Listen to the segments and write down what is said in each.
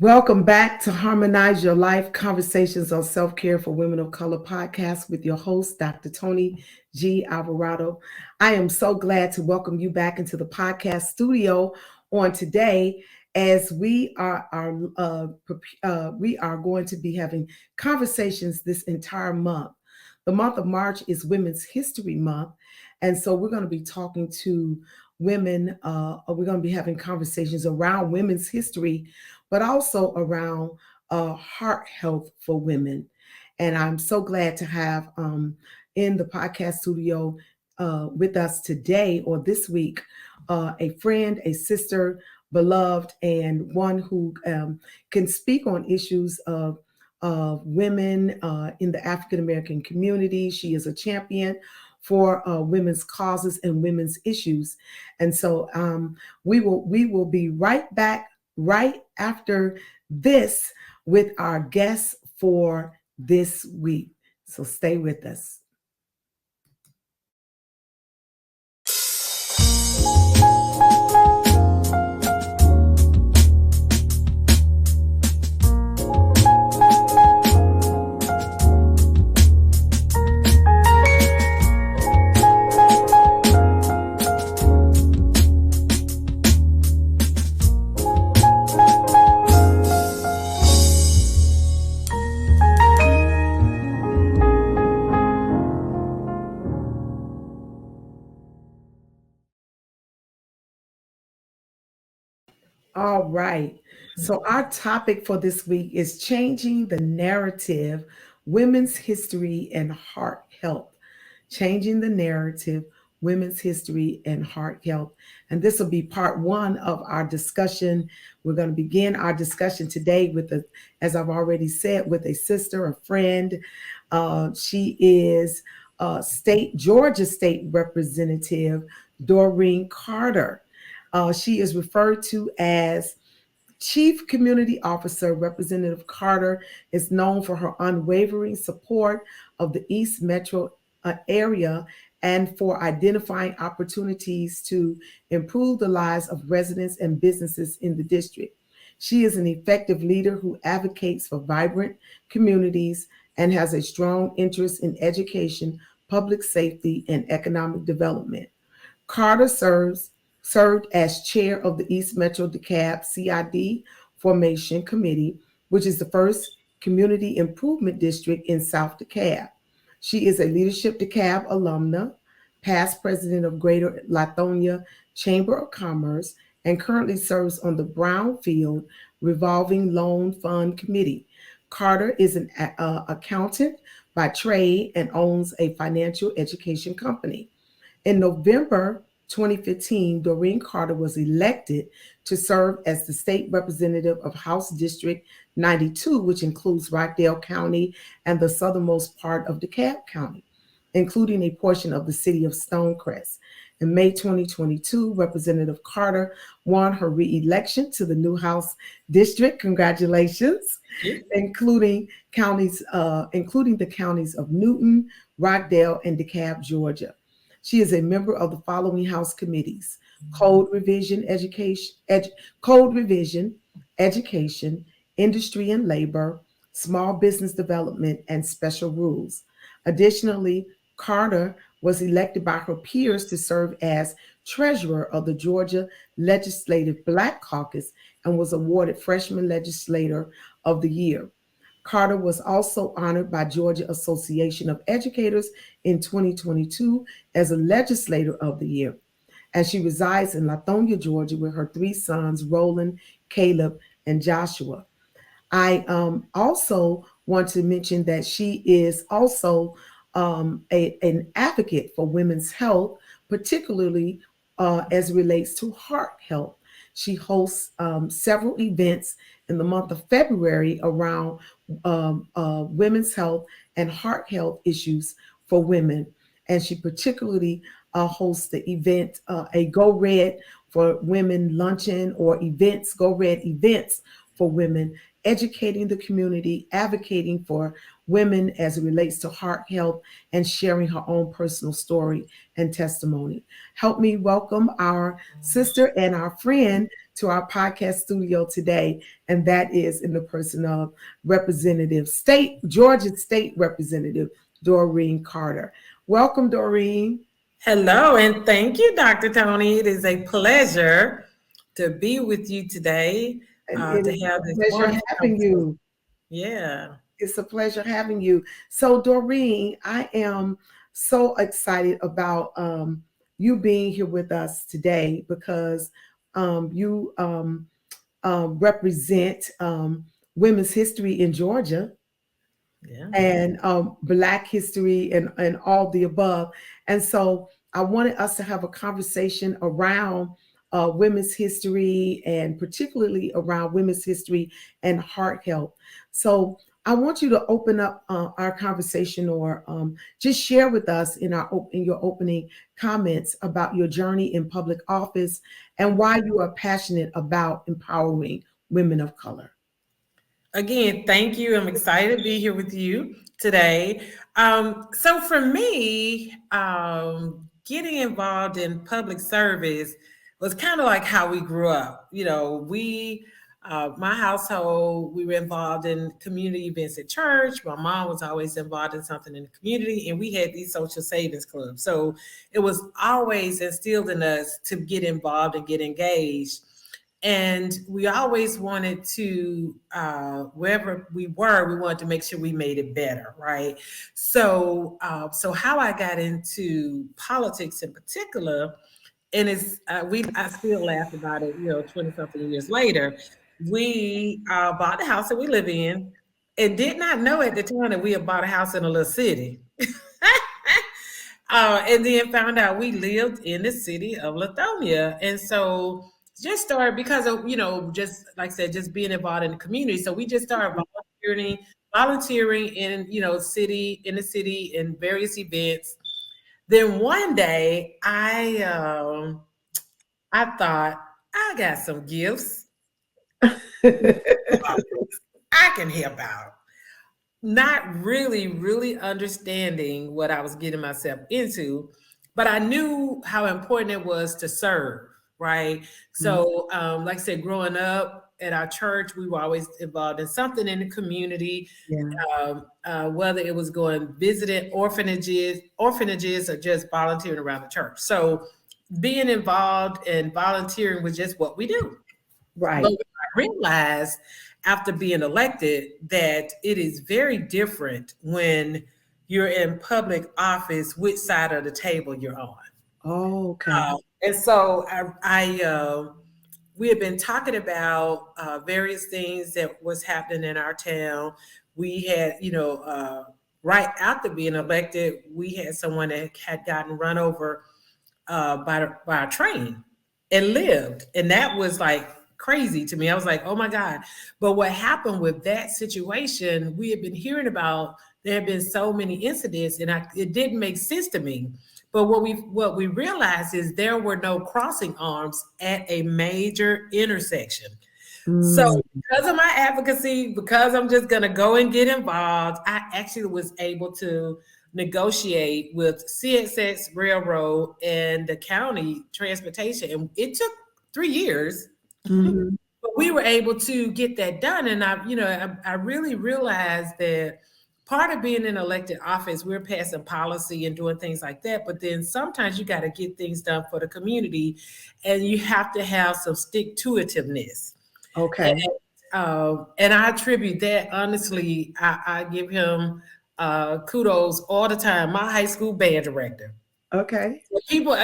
Welcome back to Harmonize Your Life Conversations on Self-Care for Women of Color podcast with your host, Dr.Toni G. Alvarado. I am so glad to welcome you back into the podcast studio on today as we are going to be having conversations this entire month. The month of March is Women's History Month, and so we're going to be talking to women. We're going to be having conversations around women's history, but also around heart health for women. And I'm so glad to have in the podcast studio with us today or this week a friend, a sister, beloved, and one who can speak on issues of women in the African American community. She is a champion for women's causes and women's issues. And so we will be right back right after this with our guest for this week. So stay with us. All right. So, our topic for this week is changing the narrative, women's history and heart health. Changing the narrative, women's history and heart health. And this will be part one of our discussion. We're going to begin our discussion today as I've already said, with a sister, a friend. She is Georgia State Representative Doreen Carter. She is referred to as Chief Community Officer. Representative Carter is known for her unwavering support of the East Metro area and for identifying opportunities to improve the lives of residents and businesses in the district. She is an effective leader who advocates for vibrant communities and has a strong interest in education, public safety, and economic development. Carter served as chair of the East Metro DeKalb CID Formation Committee, which is the first community improvement district in South DeKalb. She is a Leadership DeKalb alumna, past president of Greater Lithonia Chamber of Commerce, and currently serves on the Brownfield Revolving Loan Fund Committee. Carter is an accountant by trade and owns a financial education company. In November 2015, Doreen Carter was elected to serve as the state representative of House District 92, which includes Rockdale County and the southernmost part of DeKalb County, including a portion of the city of Stonecrest. In May 2022, Representative Carter won her re-election to the new House District. Congratulations, including the counties of Newton, Rockdale, and DeKalb, Georgia. She is a member of the following House committees: Code Revision, Education, Industry and Labor, Small Business Development, and Special Rules. Additionally, Carter was elected by her peers to serve as treasurer of the Georgia Legislative Black Caucus and was awarded Freshman Legislator of the Year. Carter was also honored by Georgia Association of Educators in 2022 as a Legislator of the Year. And she resides in Lithonia, Georgia, with her three sons, Roland, Caleb, and Joshua. I also want to mention that she is also an advocate for women's health, particularly as it relates to heart health. She hosts several events in the month of February around women's health and heart health issues for women. And she particularly hosts the event, a Go Red for Women luncheon, or events, Go Red events for women, educating the community, advocating for women as it relates to heart health, and sharing her own personal story and testimony. Help me welcome our sister and our friend, to our podcast studio today, and that is in the person of Georgia State Representative Doreen Carter. Welcome, Doreen. Hello, and thank you, Dr.Toni. It is a pleasure to be with you today, And it to is have a this pleasure wonderful having conversation. you. Yeah. It's a pleasure having you. So, Doreen, I am so excited about you being here with us today because you represent women's history in Georgia Yeah. and Black history and all the above. And so I wanted us to have a conversation around women's history and particularly around women's history and heart health. So I want you to open up our conversation or just share with us in your opening comments about your journey in public office and why you are passionate about empowering women of color. Again, thank you. I'm excited to be here with you today. So for me, getting involved in public service was kind of like how we grew up. My household, we were involved in community events at church. My mom was always involved in something in the community, and we had these social savings clubs. So it was always instilled in us to get involved and get engaged. And we always wanted to, wherever we were, we wanted to make sure we made it better, right? So how I got into politics in particular, and I still laugh about it, 20 something years later. We bought the house that we live in, and did not know at the time that we had bought a house in a little city. And then found out we lived in the city of Lithonia. And so just started because of, just like I said, just being involved in the community. So we just started volunteering in, in the city in various events. Then one day I thought, I got some gifts I can help out. Not really, really understanding what I was getting myself into, but I knew how important it was to serve, right? So, like I said, growing up at our church, we were always involved in something in the community, Yeah. whether it was going visiting orphanages, or just volunteering around the church. So, being involved and volunteering was just what we do. Right. But I realized after being elected that it is very different when you're in public office, which side of the table you're on. Oh, okay. And so we had been talking about various things that was happening in our town. We had, right after being elected, we had someone that had gotten run over by a train and lived. And that was like crazy to me. I was like, oh my God. But what happened with that situation, we had been hearing about, there have been so many incidents, and it didn't make sense to me. But what we realized is there were no crossing arms at a major intersection. So Mm. because of my advocacy, because I'm just gonna go and get involved, I actually was able to negotiate with CSX Railroad and the county transportation. And it took 3 years, Mhm. but we were able to get that done. And I really realized that part of being in elected office, we're passing policy and doing things like that. But then sometimes you got to get things done for the community, and you have to have some stick to itiveness. Okay. And I attribute that, honestly, I give him kudos all the time. My high school band director. Okay.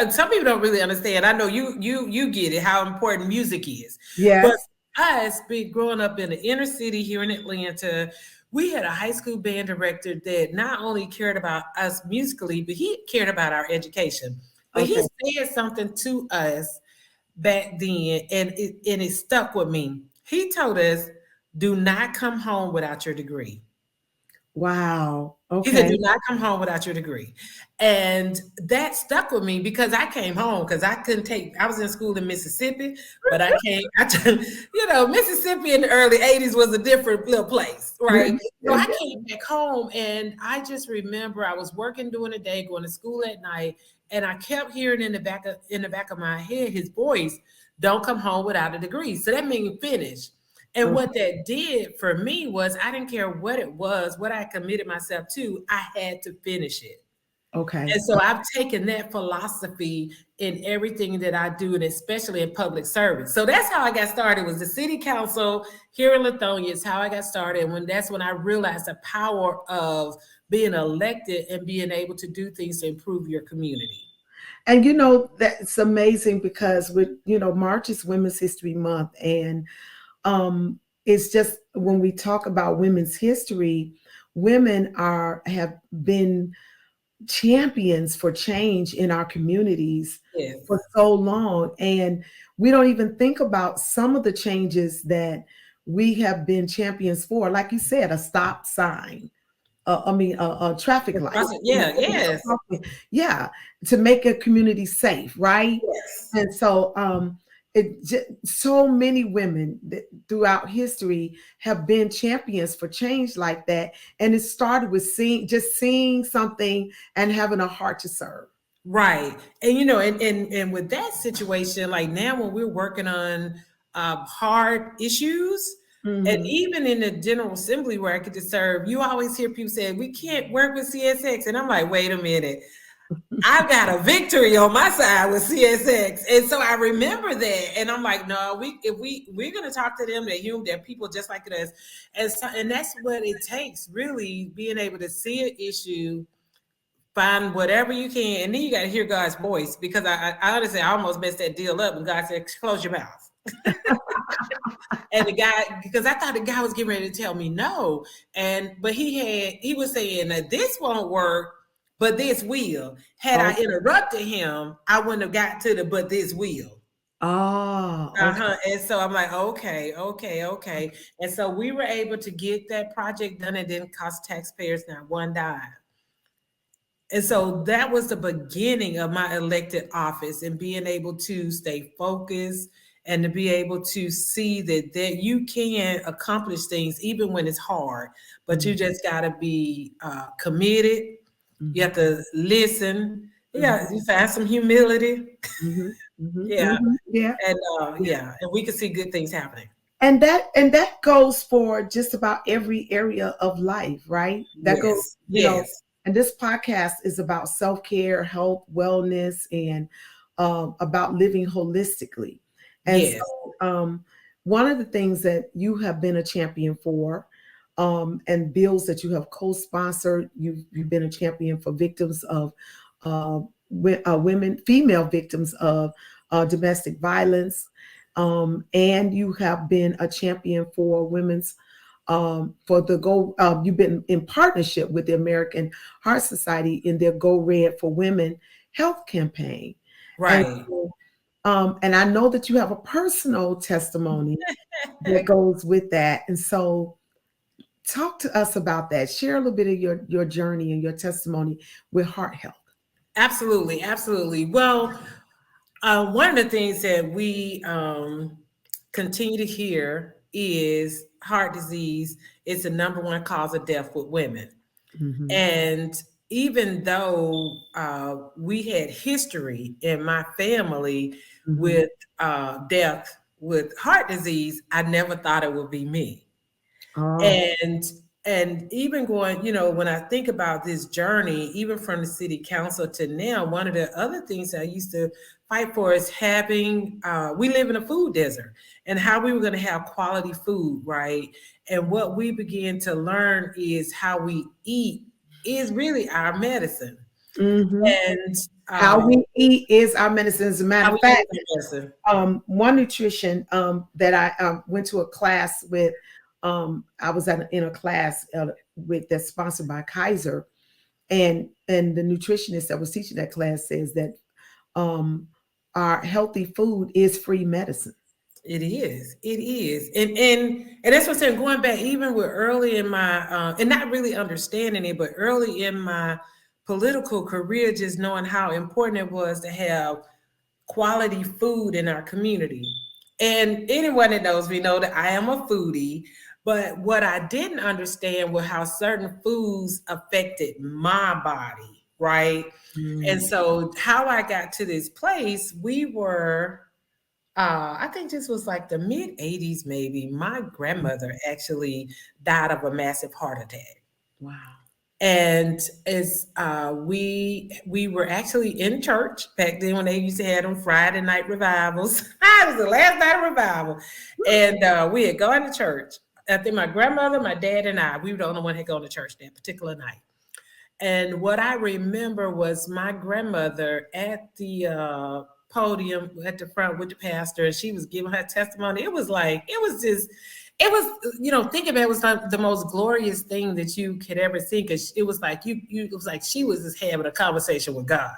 Some people don't really understand. I know you get it, how important music is. But Yes. us, growing up in the inner city here in Atlanta, we had a high school band director that not only cared about us musically, but he cared about our education. But he Okay. said something to us back then, and it stuck with me. He told us, "Do not come home without your degree." Wow. He said, Okay. "Do not come home without your degree." And that stuck with me because I came home because I was in school in Mississippi, but Mississippi in the early 80s was a different little place, right? So I came back home, and I just remember I was working during the day, going to school at night, and I kept hearing in the back of my head his voice, don't come home without a degree. So that means finish. And what that did for me was I didn't care what it was, what I committed myself to, I had to finish it. Okay. And so I've taken that philosophy in everything that I do, and especially in public service. So that's how I got started. Was the city council here in Lithonia is how I got started. And that's when I realized the power of being elected and being able to do things to improve your community. And you know, that's amazing because with, you know, March is Women's History Month. And it's just when we talk about women's history, women have been champions for change in our communities Yes. for so long. And we don't even think about some of the changes that we have been champions for. Like you said, a stop sign, a traffic light. Yeah, yes. Yeah, to make a community safe, right? Yes. And so so many women throughout history have been champions for change like that. And it started with seeing something and having a heart to serve. Right. And you know, and with that situation, like now when we're working on hard issues, and even in the General Assembly where I get to serve, you always hear people say, we can't work with CSX. And I'm like, wait a minute. I've got a victory on my side with CSX. And so I remember that. And I'm like, no, we're gonna talk to them, they're people just like us. And that's what it takes, really, being able to see an issue, find whatever you can, and then you got to hear God's voice, because I honestly I almost messed that deal up when God said, close your mouth. And the guy, because I thought the guy was getting ready to tell me no, but he was saying that this won't work, but this will. Had I interrupted him, I wouldn't have got to the but this will. Oh, okay. And so I'm like, okay. And so we were able to get that project done. It didn't cost taxpayers not one dime. And so that was the beginning of my elected office, and being able to stay focused and to be able to see that you can accomplish things even when it's hard, but you just got to be committed. You have to listen. Yeah, you find some humility. Yeah. Yeah. And we can see good things happening. And that goes for just about every area of life, right? That goes, you know, and this podcast is about self-care, health, wellness, and about living holistically. And so one of the things that you have been a champion for, and bills that you have co-sponsored, you've been a champion for victims of women, female victims of domestic violence. And you have been a champion for women's for the Go. You've been in partnership with the American Heart Society in their Go Red for Women health campaign. Right. And I know that you have a personal testimony that goes with that. And so talk to us about that. Share a little bit of your journey and your testimony with heart health. Absolutely. Well, one of the things that we continue to hear is heart disease is the number one cause of death with women. And even though we had history in my family with death with heart disease, I never thought it would be me. And even going, you know, when I think about this journey, even from the city council to now, one of the other things I used to fight for is having, we live in a food desert, and how we were going to have quality food, right? And what we began to learn is how we eat is really our medicine. And how we eat is our medicine. As a matter of fact, one nutrition that I went to a class with, I was in a class that's sponsored by Kaiser, and the nutritionist that was teaching that class says that our healthy food is free medicine. It is. And that's what I'm saying, going back even with early in my and not really understanding it, but early in my political career, just knowing how important it was to have quality food in our community. And anyone that knows me know that I am a foodie, but what I didn't understand was how certain foods affected my body, right? And so how I got to this place, we were I think this was like the mid 80s, maybe. My grandmother actually died of a massive heart attack. Wow. And as we were actually in church back then when they used to have them Friday night revivals. It was the last night of revival, and we had gone to church. I think my grandmother, my dad, and I, we were the only one who had gone to church that particular night. And what I remember was my grandmother at the podium at the front with the pastor, and she was giving her testimony. It was like, it was, thinking about it was like the most glorious thing that you could ever see, because it was like it was like she was just having a conversation with God.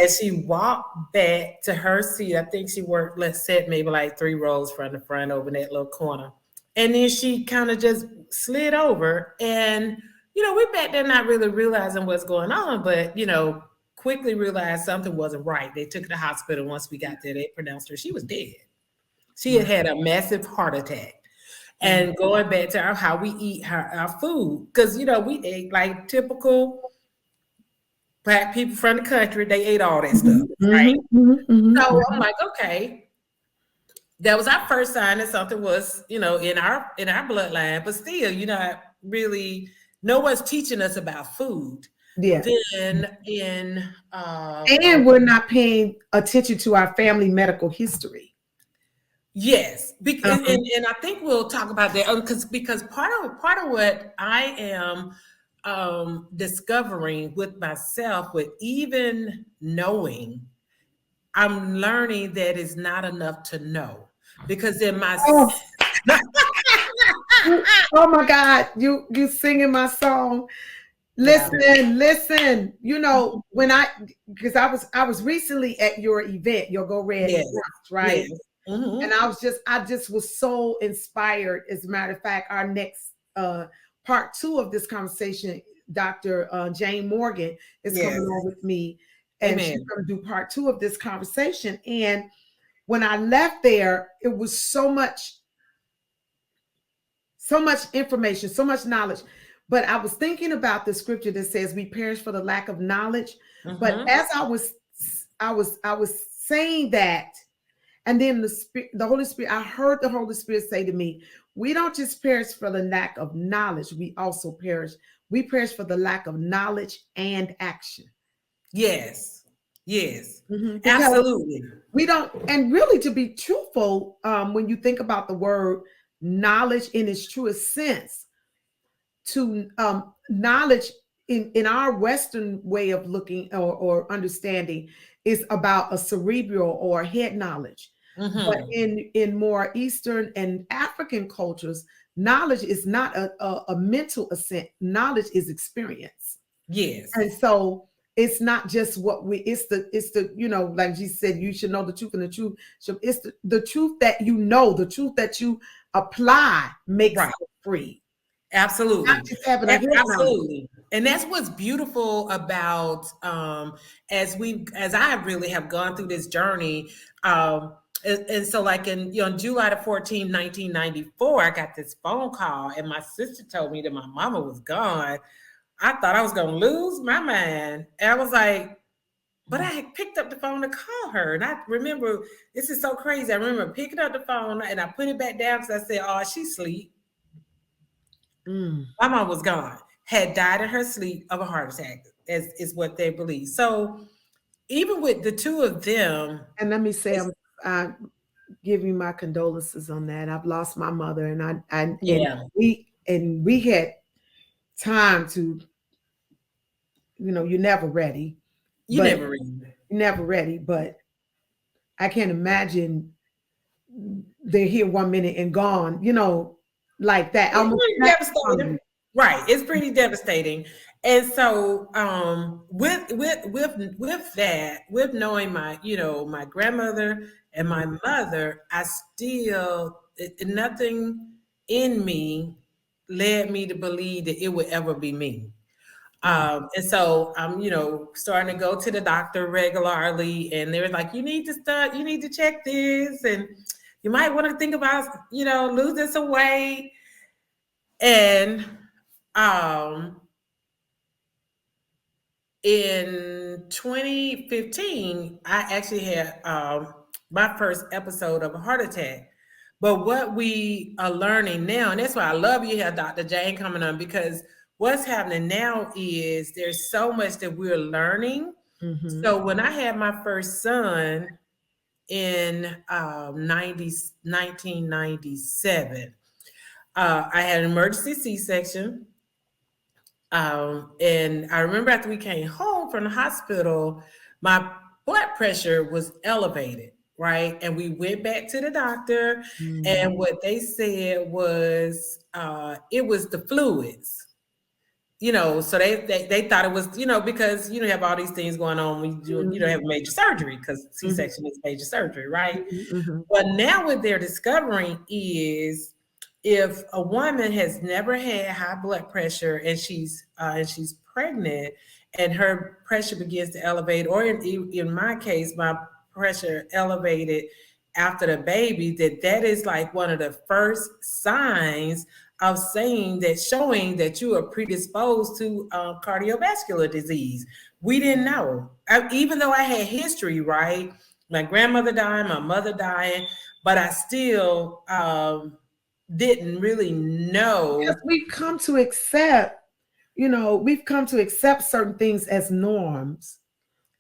As she walked back to her seat, I think she worked, let's say, maybe like 3 rows from the front over in that little corner. And then she kind of just slid over. And, we back there not really realizing what's going on, but, quickly realized something wasn't right. They took her to the hospital. Once we got there, they pronounced her, she was dead. She had had a massive heart attack. And going back to how we eat our food, because, we ate like typical Black people from the country. They ate all that stuff, right? So I'm like, okay, that was our first sign that something was, in our bloodline. But still, not really, no one's teaching us about food. Yeah. Then And we're not paying attention to our family medical history. yes, because and I think we'll talk about that because part of what I am discovering with myself, with even knowing, I'm learning that it's not enough to know, because in my Oh, oh my God, you singing my song. yeah. Listen. When because I was recently at your event, your Go Red Yes. Launch, right? Yes. Mm-hmm. And I just was so inspired. As a matter of fact, our next part 2 of this conversation, Dr. Jane Morgan is Yes. coming on with me, and Amen. she's going to do part 2 of this conversation. And when I left there, it was so much information, so much knowledge. But I was thinking about the scripture that says we perish for the lack of knowledge. But as I was saying that, and then the Holy Spirit, I heard the Holy Spirit say to me, we don't just perish for the lack of knowledge, we also perish. We perish for the lack of knowledge and action. Yes. Yes. Because Absolutely. we don't, and really, to be truthful, when you think about the word knowledge in its truest sense, to knowledge in our Western way of looking or understanding is about a cerebral or head knowledge. But in more Eastern and African cultures, knowledge is not a mental assent. Knowledge is experience. Yes. And so it's not just it's the like Jesus said, you should know the truth, and the truth it's the truth that the truth that you apply makes it free. Absolutely. Not just having a head Absolutely. And that's what's beautiful about as I really have gone through this journey. And so like in July the 14th, 1994, I got this phone call, and my sister told me that my mama was gone. I thought I was gonna lose my mind. And I was like, but I had picked up the phone to call her. And I remember, this is so crazy. I remember picking up the phone and I put it back down because I said, oh, she's asleep. My mom was gone, had died in her sleep of a heart attack, as is what they believe. So even with the two of them, and let me say, I give you my condolences on that. I've lost my mother, and we had time to, you're never ready. You're never ready, but I can't imagine they're here 1 minute and gone, like that. It's devastating. Right. It's pretty devastating. And so with that, with knowing my grandmother and my mother, I still nothing in me led me to believe that it would ever be me. And so I'm, starting to go to the doctor regularly, and they're like, you need to check this, and you might want to think about, losing some weight. And in 2015, I actually had my first episode of a heart attack. But what we are learning now, and that's why I love you here, Dr. Jane, coming on, because what's happening now is there's so much that we're learning. Mm-hmm. So when I had my first son in 1997, I had an emergency C-section. And I remember after we came home from the hospital, my blood pressure was elevated, right? And we went back to the doctor, Mm-hmm. and what they said was it was the fluids. So they thought it was, because you don't have all these things going on when you don't have major surgery, because C-section is major surgery, right? Mm-hmm. But now what they're discovering is if a woman has never had high blood pressure and she's pregnant and her pressure begins to elevate, or in my case, my pressure elevated after the baby, that is like one of the first signs of showing that you are predisposed to cardiovascular disease. We didn't know, even though I had history, right? My grandmother dying, my mother dying, but I still didn't really know. Because we've come to accept certain things as norms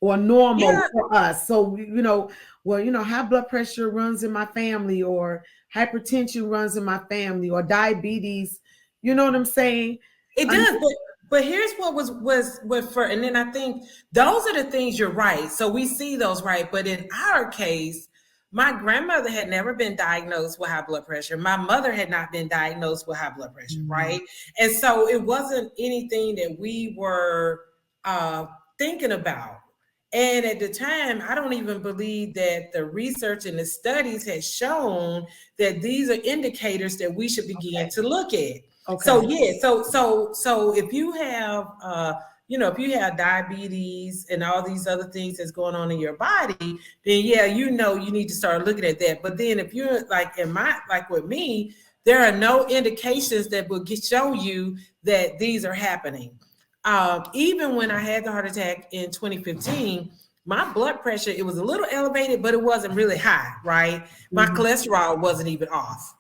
or normal for us. So, high blood pressure runs in my family, or hypertension runs in my family, or diabetes. You know what I'm saying? It does, but here's what was for, and then I think those are the things you're right. So we see those, right? But in our case, my grandmother had never been diagnosed with high blood pressure. My mother had not been diagnosed with high blood pressure, right? And so it wasn't anything that we were thinking about. And at the time, I don't even believe that the research and the studies had shown that these are indicators that we should begin to look at. Okay. So yeah, so if you have if you have diabetes and all these other things that's going on in your body, then yeah, you need to start looking at that. But then if you're like with me, there are no indications that will show you that these are happening. Even when I had the heart attack in 2015, my blood pressure, it was a little elevated, but it wasn't really high, right? My cholesterol wasn't even off.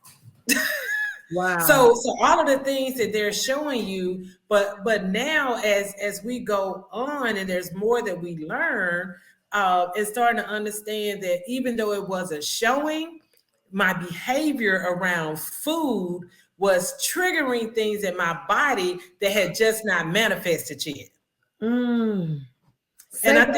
Wow. So all of the things that they're showing you, but now as we go on and there's more that we learn, and starting to understand that even though it wasn't showing, my behavior around food was triggering things in my body that had just not manifested yet. And I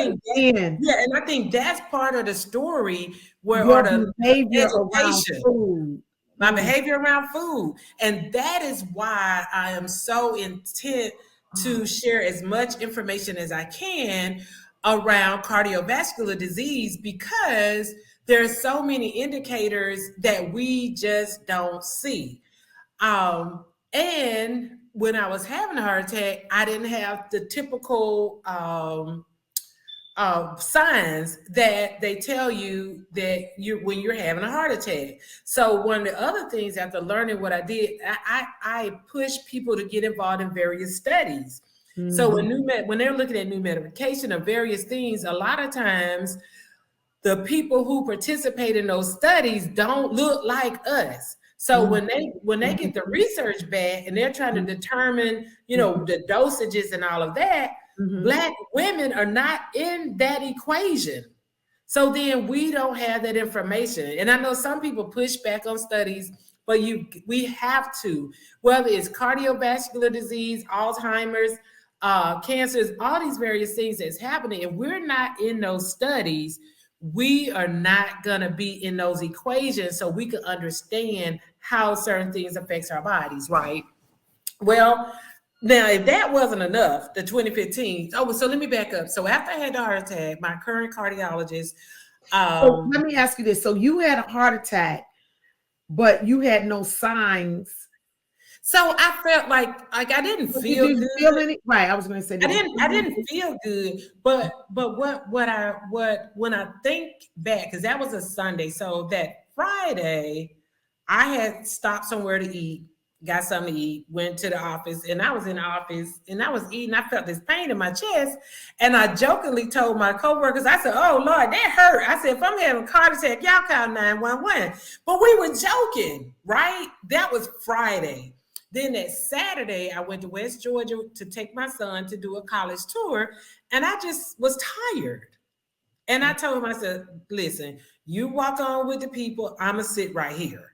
think that's part of the story where your are the behavior education. Around food. My behavior around food. And that is why I am so intent to share as much information as I can around cardiovascular disease, because there's so many indicators that we just don't see. And when I was having a heart attack, I didn't have the typical signs that they tell you that when you're having a heart attack. So one of the other things, after learning what I did, I push people to get involved in various studies. So when they're looking at new medication or various things, a lot of times the people who participate in those studies don't look like us. So when they get the research back and they're trying to determine, the dosages and all of that, Black women are not in that equation. So then we don't have that information. And I know some people push back on studies, but we have to, whether it's cardiovascular disease, Alzheimer's, cancers, all these various things that's happening. If we're not in those studies, we are not going to be in those equations so we can understand how certain things affects our bodies, right? Well, now, if that wasn't enough, the 2015, so let me back up. So after I had the heart attack, my current cardiologist. So let me ask you this. So you had a heart attack, but you had no signs. So I felt like I didn't feel good. Feel any, right? I was going to say I didn't feel good, but when I think back, because that was a Sunday, so that Friday I had stopped somewhere to eat, got something to eat, went to the office, and I was in the office and I was eating. I felt this pain in my chest. And I jokingly told my coworkers, I said, "Oh Lord, that hurt." I said, "If I'm having a heart attack, y'all call 911. But we were joking, right? That was Friday. Then that Saturday, I went to West Georgia to take my son to do a college tour, and I just was tired. And I told him, I said, "Listen, you walk on with the people, I'ma sit right here."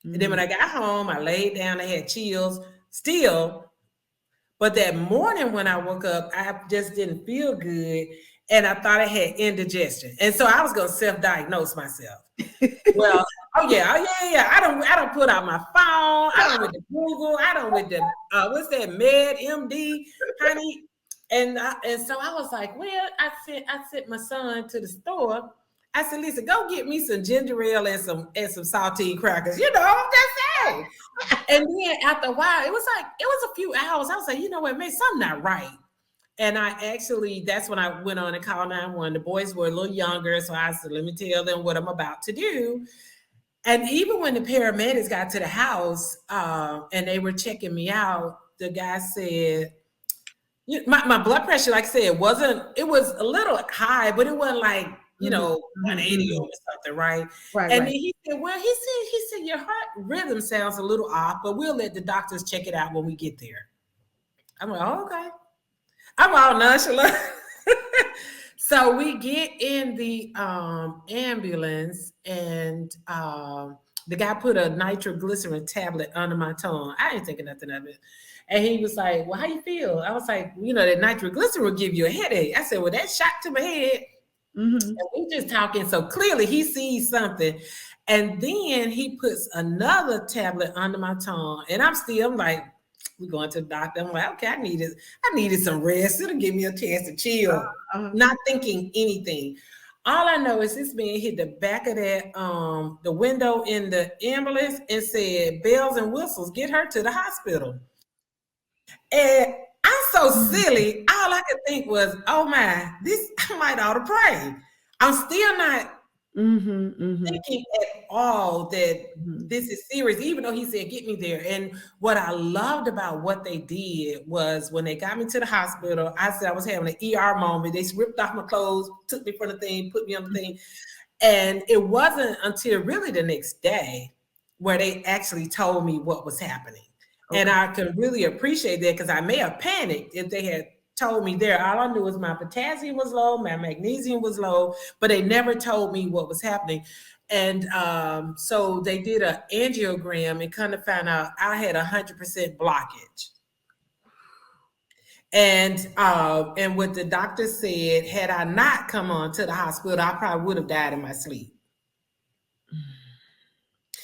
And then when I got home, I laid down, I had chills still. But that morning when I woke up, I just didn't feel good. And I thought I had indigestion. And so I was gonna self-diagnose myself. Well, yeah. I don't put out my phone. I don't with the Google. I don't with the what's that Med MD, honey. And so I was like, well, I sent my son to the store. I said, "Lisa, go get me some ginger ale and some saltine crackers." You know, I'm just saying. And then after a while, it was a few hours. I was like, you know what, man, something not right. And that's when I went on and called 911. The boys were a little younger, so I said, let me tell them what I'm about to do. And even when the paramedics got to the house and they were checking me out, the guy said, my blood pressure, like I said, it was a little high, but it wasn't like, 180 or something, right? Right. And then he said, well, he said, your heart rhythm sounds a little off, but we'll let the doctors check it out when we get there. I'm like, oh, okay. I'm all nonchalant. So we get in the ambulance, and the guy put a nitroglycerin tablet under my tongue. I ain't thinking nothing of it. And he was like, well, how you feel? I was like, that nitroglycerin will give you a headache. I said, well, that shot to my head. And we just talking. So clearly he sees something. And then he puts another tablet under my tongue. And I'm like, we're going to the doctor. I'm like, okay, I needed some rest. It'll give me a chance to chill. Not thinking anything. All I know is this man hit the back of that, the window in the ambulance and said, bells and whistles, get her to the hospital. And I'm so silly. All I could think was, oh my, I might ought to pray. I'm still not thinking at all that this is serious, even though he said, get me there. And what I loved about what they did was when they got me to the hospital, I said I was having an ER moment. They ripped off my clothes, took me from the thing, put me on the thing. And it wasn't until really the next day where they actually told me what was happening. Okay. And I can really appreciate that because I may have panicked if they had told me there. All I knew was my potassium was low, my magnesium was low, but they never told me what was happening. And so they did an angiogram and kind of found out I had 100% blockage. And what the doctor said, had I not come on to the hospital, I probably would have died in my sleep.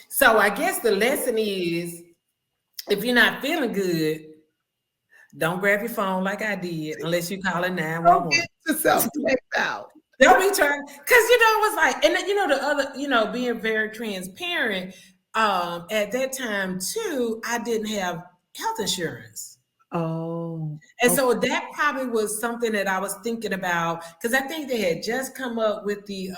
So I guess the lesson is, if you're not feeling good, don't grab your phone like I did unless you call it 911. Don't get yourself checked out. Don't be trying, because it was like, and the other, being very transparent. At that time too, I didn't have health insurance. Oh. And so that probably was something that I was thinking about, because I think they had just come up with the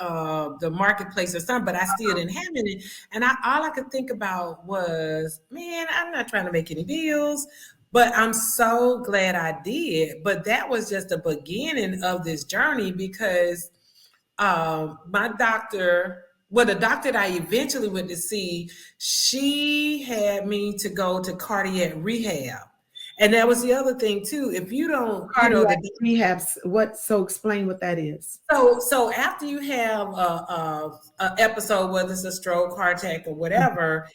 marketplace or something, but I still didn't have any. And all I could think about was, man, I'm not trying to make any bills, but I'm so glad I did. But that was just the beginning of this journey, because my doctor, the doctor that I eventually went to see, she had me to go to cardiac rehab. And that was the other thing too. If you don't, cardiac rehab, so explain what that is. So after you have a episode, whether it's a stroke, heart attack, or whatever,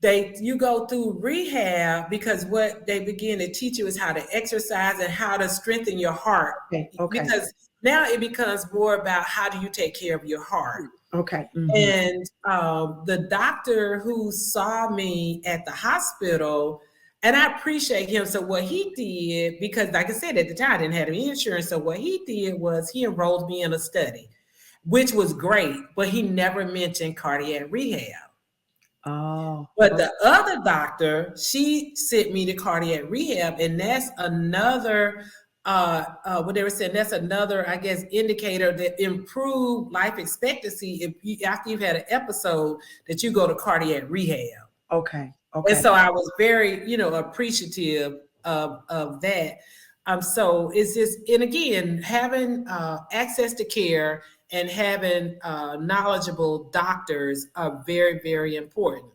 you go through rehab, because what they begin to teach you is how to exercise and how to strengthen your heart. Okay. Because now it becomes more about how do you take care of your heart. Okay. And the doctor who saw me at the hospital, and I appreciate him. So what he did, because like I said, at the time I didn't have any insurance. So what he did was he enrolled me in a study, which was great, but he never mentioned cardiac rehab. Oh. But the other doctor, she sent me to cardiac rehab, and that's another, what they were saying, that's another, I guess, indicator that improved life expectancy after you've had an episode, that you go to cardiac rehab. Okay. Okay. And so I was very, appreciative of that. So it's just, and again, having access to care and having knowledgeable doctors are very, very important.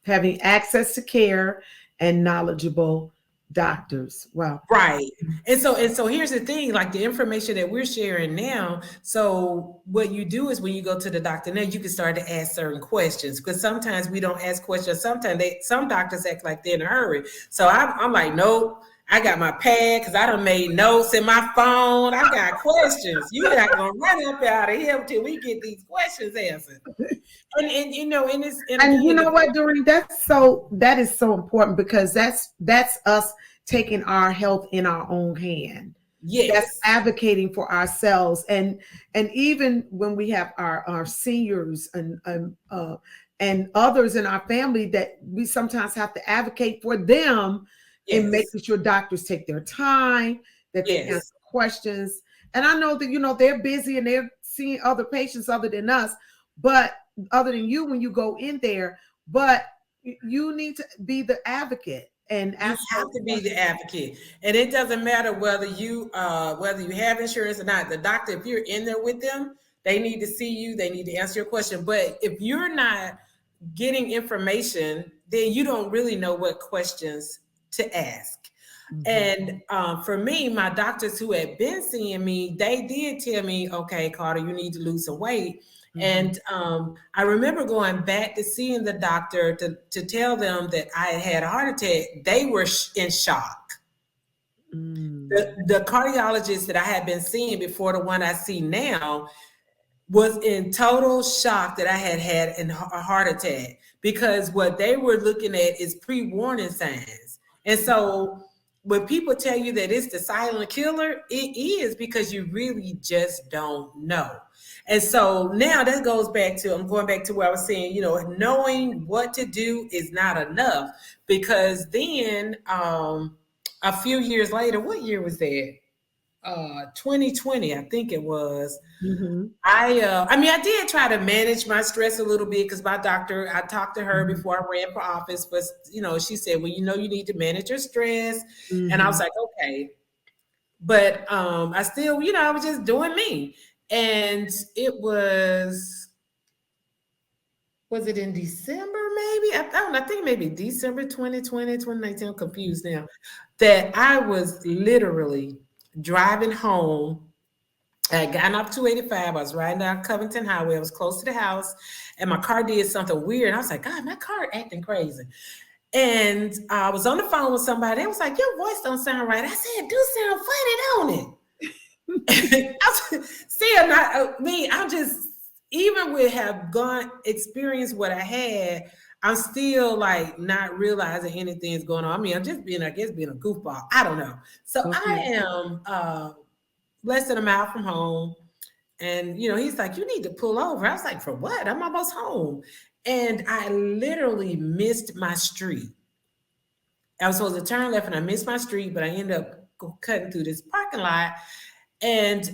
Having access to care and knowledgeable doctors. Wow. Right. And so here's the thing, like the information that we're sharing now. So what you do is when you go to the doctor now, you can start to ask certain questions because sometimes we don't ask questions. Sometimes some doctors act like they're in a hurry. So I'm like, nope, I got my pad because I done made notes in my phone. I got questions. You're not gonna run up out of here until we get these questions answered. And And you again, know what, Doreen? That is so important because that's us taking our health in our own hand. That's yes. advocating for ourselves, and even when we have our seniors and others in our family, that we sometimes have to advocate for them in Yes. making sure doctors take their time, that they answer Yes. questions. And I know that they're busy and they're seeing other patients other than us, but other than you when you go in there, but you need to be the advocate and You ask have those to be the questions. advocate, and it doesn't matter whether you have insurance or not. The doctor, if you're in there with them, they need to see you. They need to answer your question. But if you're not getting information, then you don't really know what questions to ask. Mhm. And for me, my doctors who had been seeing me, they did tell me, okay, Carter, you need to lose some weight. Mhm. And I remember going back to seeing the doctor to tell them that I had a heart attack. They were in shock. Mm. The cardiologist that I had been seeing before the one I see now was in total shock that I had a heart attack because what they were looking at is pre-warning signs. And so when people tell you that it's the silent killer, it is because you really just don't know. And so now that goes back to, I'm going back to where I was saying, knowing what to do is not enough because then a few years later, what year was that? 2020, I think it was. Mhm. I did try to manage my stress a little bit because my doctor, I talked to her Mhm. before I ran for office, but she said, well, you need to manage your stress. And I was Mhm. like, okay. But I still, I was just doing me. And it was it in December maybe? I don't know, I think maybe December 2020, 2019. I'm confused now. That I was literally driving home. I got off 285. I was riding down Covington Highway. I was close to the house, and my car did something weird. And I was like, God, my car acting crazy. And I was on the phone with somebody. They was like, your voice don't sound right. I said, do sound funny, don't it? Still not me. I'm just, even with have gone experienced what I had, I'm still like not realizing anything's going on. I mean, I'm just being, I guess, being a goofball. I don't know. So I Okay. am less than a mile from home. And he's like, you need to pull over. I was like, for what? I'm almost home. And I literally missed my street. I was supposed to turn left and I missed my street, but I ended up cutting through this parking lot and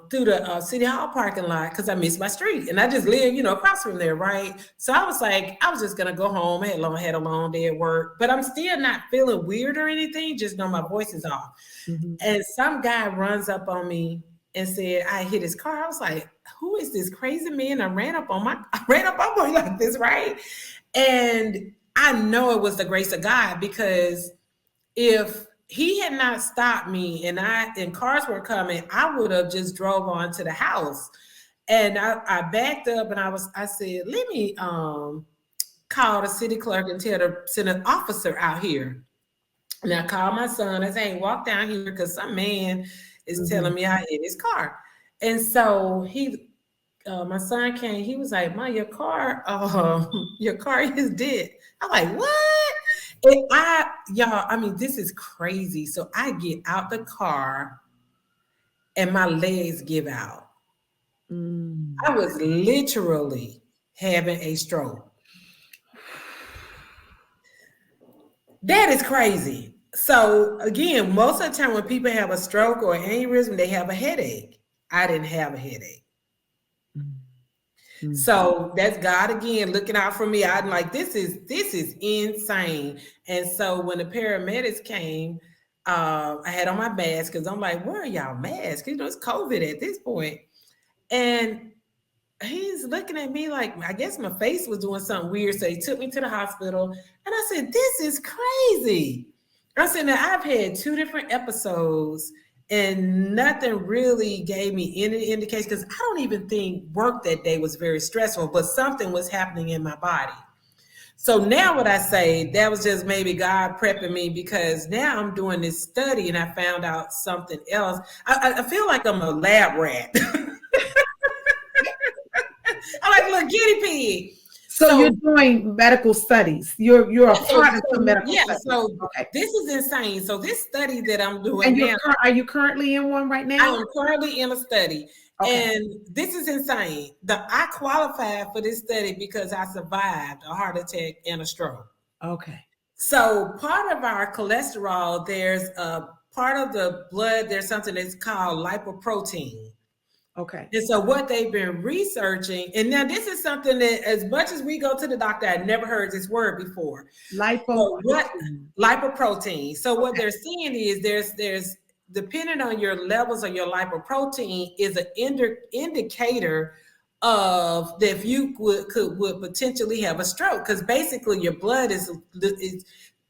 through the city hall parking lot because I missed my street. And I just live, across from there, right? So I was like, I was just gonna go home. I had a long day at work, but I'm still not feeling weird or anything, just know my voice is off. Mhm. And some guy runs up on me and said I hit his car. I was like, who is this crazy man? I ran up on him like this, right? And I know it was the grace of God because if he had not stopped me and cars were coming, I would have just drove on to the house. And I backed up and I said, let me call the city clerk and send an officer out here. And I called my son. I said, hey, walk down here because some man is telling Mhm. me I hit his car. And so my son came. He was like, "Mom, your car is dead." I'm like, "What?" And y'all, I mean, this is crazy. So I get out the car and my legs give out. I Mm. was literally having a stroke. That is crazy. So again, most of the time when people have a stroke or an aneurysm, they have a headache. I didn't have a headache. Mm. So that's God again looking out for me. I'm like, this is insane. And so when the paramedics came, I had on my mask because I'm like, where are y'all masks? You know, it's COVID at this point. And he's looking at me like, I guess my face was doing something weird. So he took me to the hospital. And I said, this is crazy. I said, now I've had 2 different episodes and nothing really gave me any indication because I don't even think work that day was very stressful, but something was happening in my body. So now what I say, that was just maybe God prepping me because now I'm doing this study and I found out something else. I feel like I'm a lab rat. I'm like a little guinea pig. So you're doing medical studies. You're a part of some medical studies. So this is insane. So this study that I'm doing and now. Are you currently in one right now? I am currently in a study. Okay. And this is insane. I qualified for this study because I survived a heart attack and a stroke. Okay. So part of our cholesterol, there's a part of the blood, there's something that's called lipoprotein. Okay. And so what they've been researching, and now this is something that as much as we go to the doctor, I never heard this word before. Lipoprotein. So what they're seeing is there's depending on your levels of your lipoprotein is an indicator of that if you would potentially have a stroke, because basically your blood is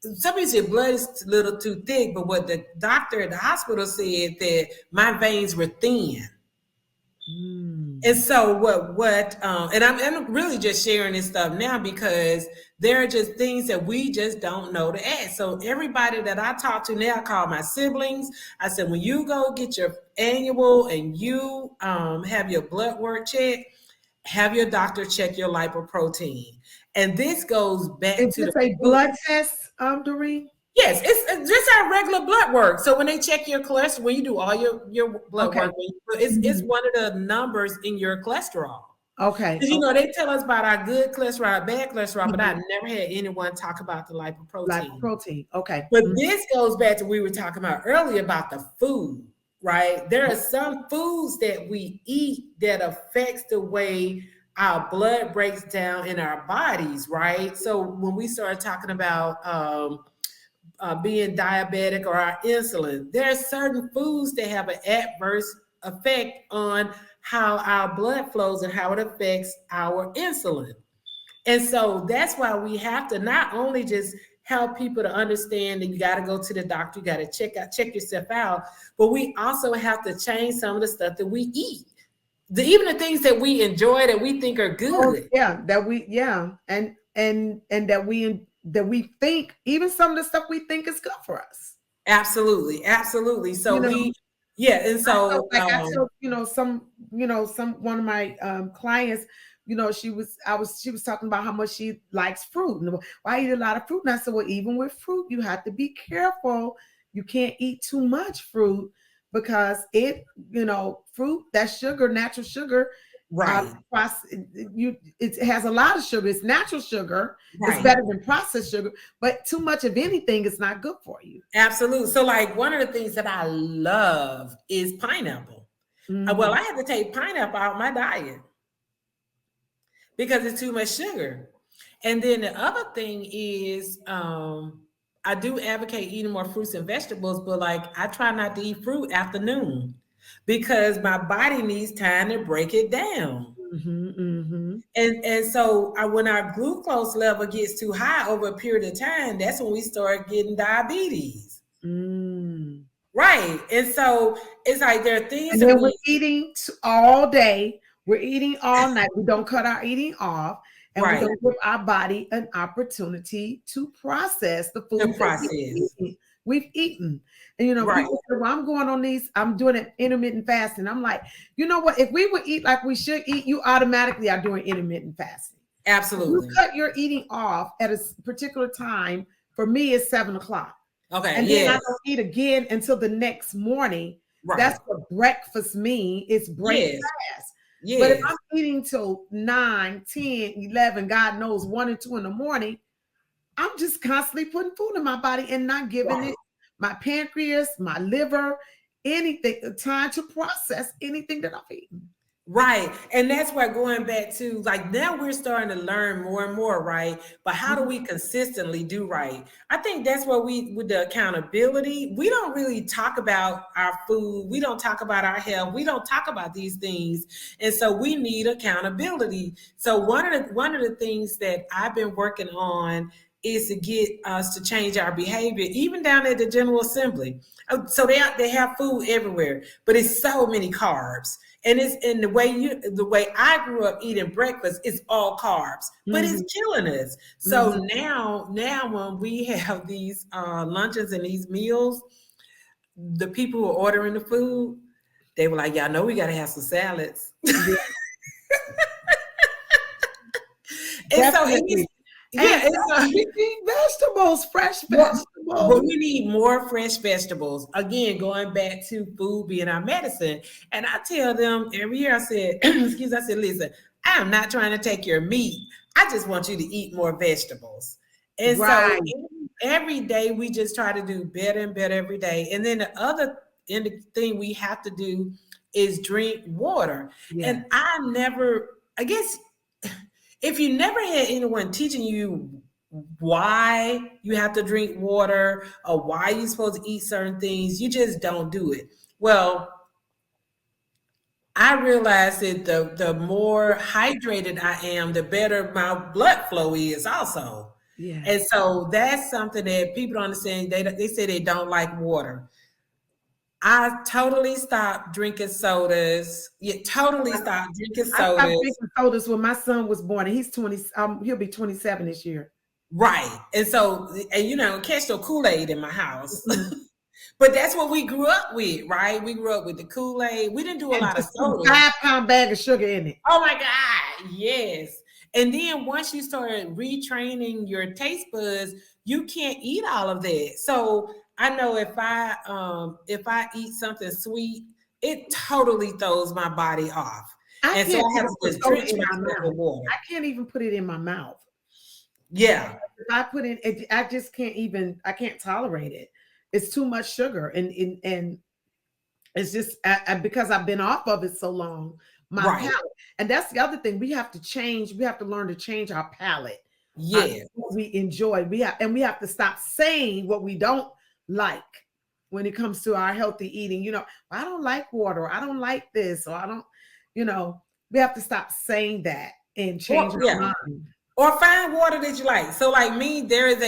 some people say blood is a little too thick, but what the doctor at the hospital said that my veins were thin. And so and I'm really just sharing this stuff now because there are just things that we just don't know to ask. So everybody that I talk to now, I call my siblings. I said, when you go get your annual and you have your blood work checked, have your doctor check your lipoprotein. And this goes back to a blood test, Doreen? Yes, it's just our regular blood work. So when they check your cholesterol, when you do all your blood work, it's one of the numbers in your cholesterol. Okay. You know, they tell us about our good cholesterol, bad cholesterol, but I never had anyone talk about the lipoprotein. Lipoprotein, okay. But this goes back to what we were talking about earlier about the food, right? There are some foods that we eat that affects the way our blood breaks down in our bodies, right? So when we start talking about being diabetic or our insulin, there are certain foods that have an adverse effect on how our blood flows and how it affects our insulin. And so that's why we have to not only just help people to understand that you got to go to the doctor, you got to check yourself out, but we also have to change some of the stuff that we eat. Even the things that we enjoy that we think are good. And that we think, even some of the stuff we think is good for us. Absolutely. So and so I told one of my clients, she was talking about how much she likes fruit and I eat a lot of fruit. And I said, well, even with fruit, you have to be careful. You can't eat too much fruit because fruit, that's sugar, natural sugar. Right. It has a lot of sugar. It's natural sugar. Right. It's better than processed sugar, but too much of anything is not good for you. Absolutely. So like one of the things that I love is pineapple. Well, I have to take pineapple out of my diet because it's too much sugar. And then the other thing is I do advocate eating more fruits and vegetables, but like I try not to eat fruit after noon, because my body needs time to break it down. And so when our glucose level gets too high over a period of time, that's when we start getting diabetes. Right. And so it's like there are things. And then we're eating all day. We're eating all night. We don't cut our eating off. And we don't give our body an opportunity to process the food we've eaten. And people say, well, I'm going on these, I'm doing an intermittent fasting. I'm like, you know what? If we would eat like we should eat, you automatically are doing intermittent fasting. Absolutely. You cut your eating off at a particular time. For me, it's 7:00. Okay. And then I don't eat again until the next morning. Right. That's what breakfast means. It's break fast. Yes. But if I'm eating till 9, 10, 11, God knows 1 and 2 in the morning, I'm just constantly putting food in my body and not giving it my pancreas, my liver, anything, time to process anything that I've eaten. Right. And that's where going back to like now we're starting to learn more and more, right? But how do we consistently do right? I think that's where we, with the accountability, we don't really talk about our food. We don't talk about our health. We don't talk about these things. And so we need accountability. So one of the things that I've been working on is to get us to change our behavior, even down at the General Assembly. So they have food everywhere, but it's so many carbs. And it's in the way I grew up eating breakfast, it's all carbs, but it's killing us. So now when we have these lunches and these meals, the people who are ordering the food, they were like, "Y'all know we got to have some salads." Yeah. And so Definitely. yeah, We need vegetables, fresh but vegetables. we need more fresh vegetables. Again, going back to food being our medicine. And I tell them every year, I said, excuse me, I said, listen, I am not trying to take your meat. I just want you to eat more vegetables. And so Right. every day we just try to do better and better every day. And then the thing we have to do is drink water. Yeah. And I guess if you never had anyone teaching you why you have to drink water or why you're supposed to eat certain things, you just don't do it. Well, I realized that the more hydrated I am, the better my blood flow is also. Yeah. And so that's something that people don't understand. They say they don't like water. I totally stopped drinking sodas. Yeah, totally stopped drinking I stopped sodas. drinking sodas when my son was born, and he's 20. He'll be 27 this year. Right. And so, and catch the Kool-Aid in my house. Mhm. But that's what we grew up with, right? We grew up with the Kool-Aid. We didn't do a And lot of just a soda. 5-pound bag of sugar in it. Oh my God, yes. And then once you started retraining your taste buds, you can't eat all of that. So I know if I eat something sweet, it totally throws my body off. I And so can't I have even to put just soda drench in my myself mouth. with water. I can't even put it in my mouth. Yeah. If I put it, I just can't even. I can't tolerate it. It's too much sugar, and it's just because I've been off of it so long. My Right. palate, and that's the other thing. We have to change. We have to learn to change our palate. Yeah. What we enjoy. We have to stop saying what we don't like when it comes to our healthy eating. I don't like water. I don't like this, or I don't. We have to stop saying that and change Or our yeah. mind. Or find water that you like. So like me, there is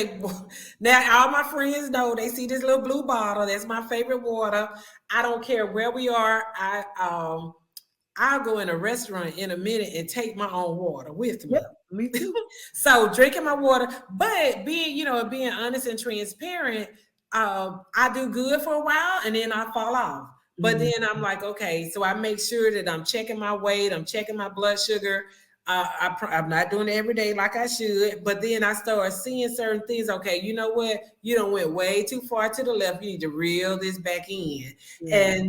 now all my friends know, they see this little blue bottle. That's my favorite water. I don't care where we are. I'll go in a restaurant in a minute and take my own water with Yep, me. me too. So drinking my water, but being honest and transparent, I do good for a while and then I fall off. But Mhm. then I'm like, okay, so I make sure that I'm checking my weight, I'm checking my blood sugar. I'm not doing it every day like I should, but then I start seeing certain things. Okay, you know what? You don't went way too far to the left. You need to reel this back in, Yeah.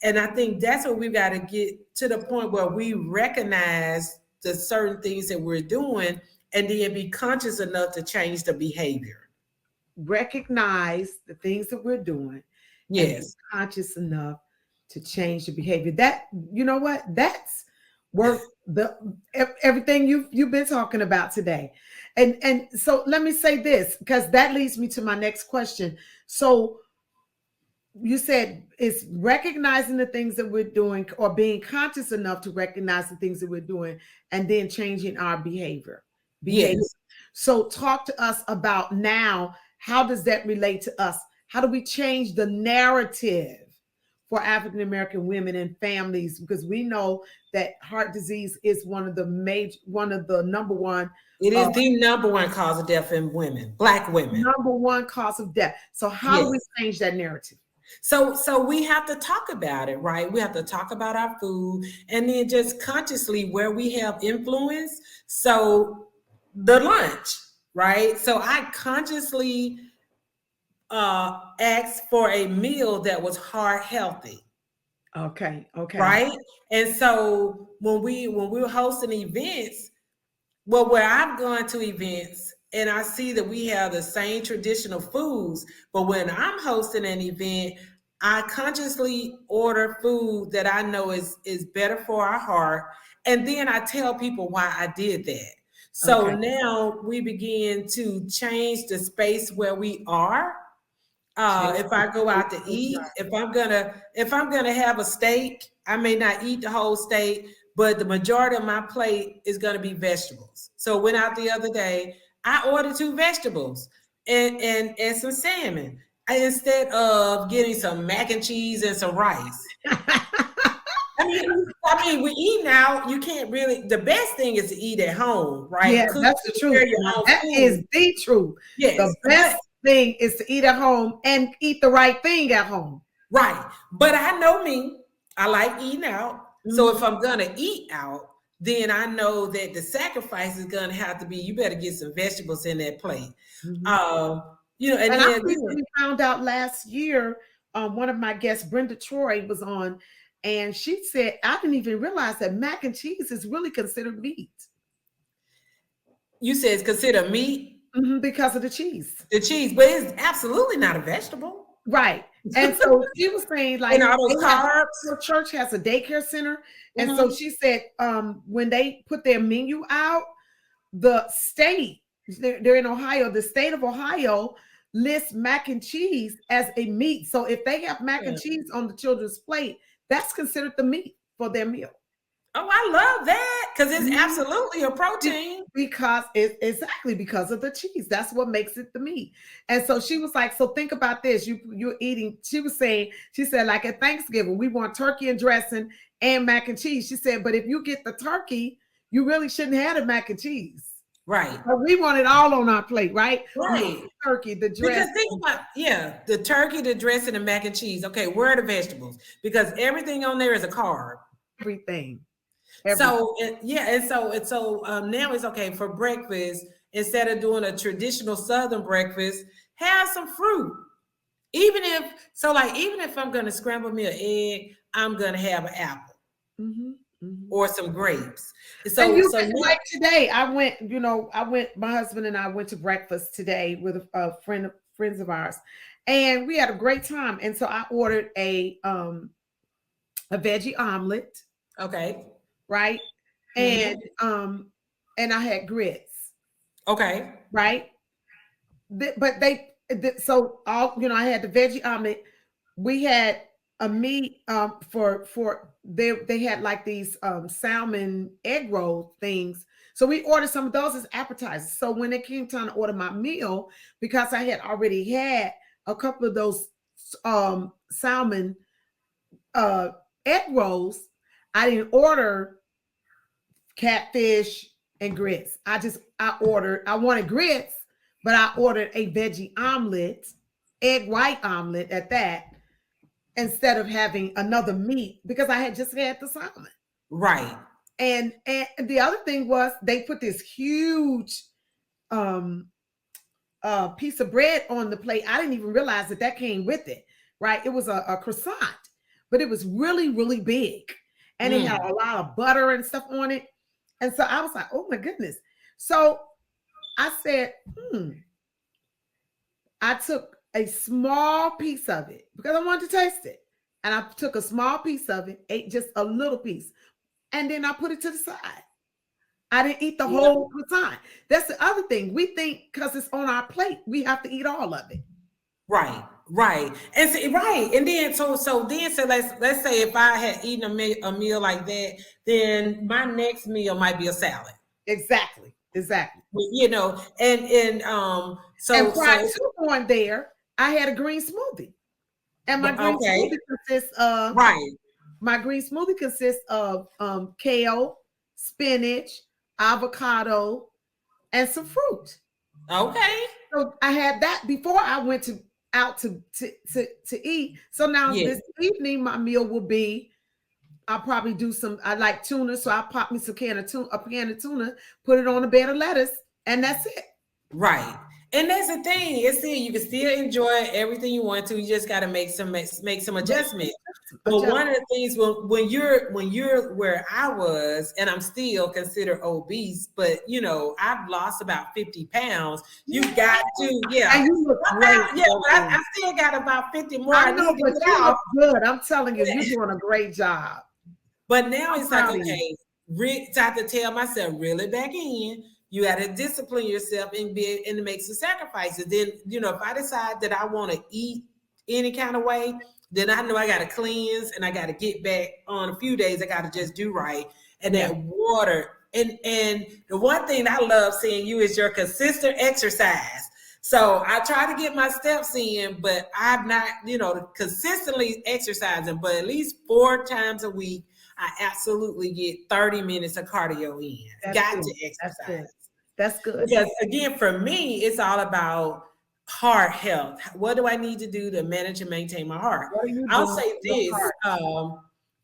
and I think that's what we've got to get to the point where we recognize the certain things that we're doing, and then be conscious enough to change the behavior. Recognize the things that we're doing and be Yes, conscious enough to change the behavior. That you know what? That's worth everything you've been talking about today. And so let me say this, because that leads me to my next question. So you said it's recognizing the things that we're doing, or being conscious enough to recognize the things that we're doing, and then changing our behavior. yes. So talk to us about now, how does that relate to us? How do we change the narrative for African American women and families? Because we know that heart disease is one of the number one It uh, is the number one cause of death in women, Black women. number one cause of death. So how do we Yes. change that narrative? So we have to talk about it, right? We have to talk about our food, and then just consciously where we have influence. So the lunch, right? So I consciously asked for a meal that was heart healthy, Okay. right? And so when we're hosting events, well, where I've gone to events and I see that we have the same traditional foods, but when I'm hosting an event, I consciously order food that I know is better for our heart, and then I tell people why I did that. So now we begin to change the space where we are. If I go out to eat, if I'm gonna have a steak, I may not eat the whole steak, but the majority of my plate is gonna be vegetables. So went out the other day, I ordered 2 vegetables and some salmon instead of getting some mac and cheese and some rice. I mean, we eat now. You can't really. The best thing is to eat at home, right? Yeah, Cook, that's the truth. That is the truth. Yes, the best thing is to eat at home and eat the right thing at home. Right. But I know me. I like eating out. Mm-hmm. So if I'm gonna eat out, then I know that the sacrifice is gonna have to be. You better get some vegetables in that plate. Mm-hmm. And I recently found out last year. One of my guests, Brenda Troy, was on. And she said, I didn't even realize that mac and cheese is really considered meat. You said it's considered meat? Mm-hmm, because of the cheese. The cheese, but it's absolutely not a vegetable. Right. And so she was saying, like, and all those carbs. Her church has a daycare center. Mm-hmm. And so she said, when they put their menu out, the state, they're in Ohio, the state of Ohio lists mac and cheese as a meat. So if they have mac and cheese on the children's plate, that's considered the meat for their meal. Oh, I love that because it's absolutely a protein. Because it's exactly because of the cheese. That's what makes it the meat. And so she was like, so think about this. You're eating, she said, like at Thanksgiving, we want turkey and dressing and mac and cheese. She said, but if you get the turkey, you really shouldn't have the mac and cheese. Right. But we want it all on our plate, right? Right. The turkey, the dressing. Because think about, the turkey, the dressing, and mac and cheese. Okay, where are the vegetables? Because everything on there is a carb. Everything. So now it's okay for breakfast. Instead of doing a traditional Southern breakfast, have some fruit. Even if I'm going to scramble me an egg, I'm going to have an apple. Mm-hmm. Mm-hmm. Or some grapes. So like today, my husband and I went to breakfast today with friends of ours, and we had a great time. And so I ordered a veggie omelet. Okay. Right. Mm-hmm. And I had grits. Okay. Right. I had the veggie omelet. We had a meat they had like these salmon egg roll things. So we ordered some of those as appetizers. So when it came time to order my meal, because I had already had a couple of those salmon egg rolls, I didn't order catfish and grits. I wanted grits, but I ordered a veggie omelet, egg white omelet at that, instead of having another meat because I had just had the salmon. Right. And the other thing was they put this huge piece of bread on the plate. I didn't even realize that came with it. Right. It was a croissant, but it was really, really big. And it had a lot of butter and stuff on it. And so I was like, oh my goodness. So I said, I took a small piece of it because I wanted to taste it. And I took a small piece of it, ate just a little piece, and then I put it to the side. I didn't eat the whole croissant. That's the other thing. We think because it's on our plate, we have to eat all of it. Right. And then so let's say if I had eaten a meal like that, then my next meal might be a salad. Exactly. And prior to going there, I had a green smoothie. And my green smoothie consists of My green smoothie consists of kale, spinach, avocado, and some fruit. Okay. So I had that before I went out to eat. So now this evening, my meal will be, I'll probably do I like tuna, so I'll pop me a can of tuna, put it on a bed of lettuce, and that's it. Right. And that's the thing. It's still, you can still enjoy everything you want to. You just got to make some adjustments. But one of the things when you're where I was, and I'm still considered obese, but you know, I've lost about 50 pounds. You got to, yeah. And you look great. I still got about 50 more. I know, but you look good. I'm telling you, you're doing a great job. But now it's like, okay, I have to tell myself, reel it back in. You got to discipline yourself and to make some sacrifices. Then, you know, if I decide that I want to eat any kind of way, then I know I got to cleanse and I got to get back on a few days. I got to just do right. And that water. And the one thing I love seeing you is your consistent exercise. So I try to get my steps in, but I'm not, you know, consistently exercising, but at least 4 times a week, I absolutely get 30 minutes of cardio in. Got to exercise. That's good. Because again, for me, it's all about heart health. What do I need to do to manage and maintain my heart? I'll say this.